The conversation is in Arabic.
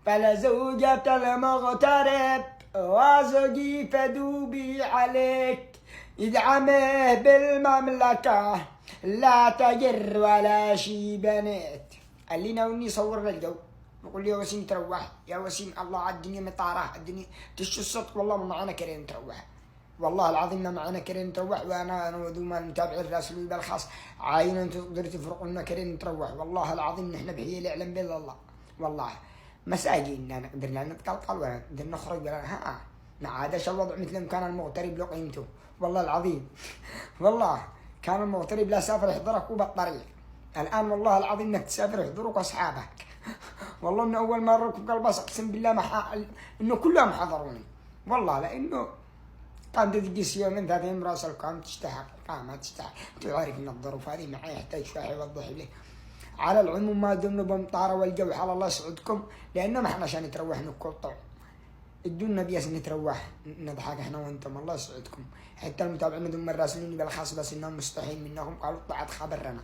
فلزوجة المغترب وزوجي فدوبي عليك، ادعمه بالمملكة لا تجر ولا شي بنات. قال لي ناوي صور الجو، بقول يا وسيم تروح يا وسيم، الله على الدنيا مطارة، الدنيا تشو الصدق والله ما معنا كريم تروح، والله العظيم ما معنا كريم تروح. وانا وذوما المتابعين الراسلين بالخاص عاينا انتم تقدروا تفرقوا لنا كريم تروح، والله العظيم نحن بحيل يعلم بالله الله، والله مساجين قدرنا نتقلقل ولا قدرنا نخرج ولا ها، ما عادش الوضع مثل كان المغترب له قيمته، والله العظيم والله كان المغترب لا سافر يحضرك وبالطريق، الان والله العظيم انك تسافر يحضرك واصحابك. والله انه اول ما ركب قلباس اقسم بالله انه كلهم حضروني، والله لانه كانت تجلس يومين ثلاث ايام راس الكام تستحق، ما تستحق، تعرف ان الظروف هذه معي يحتاج شويه يوضح لي. على العموم ما دمنا بمطارة والجو حال الله يسعدكم، لانه ما احنا عشان نتروح نكل طعم، ادونا بياس نتروح نضحك احنا وانتم الله يسعدكم. حتى المتابعين دم الراسلين بالخاص بس انهم مستحيين منهم قالوا طلعت خبرنا.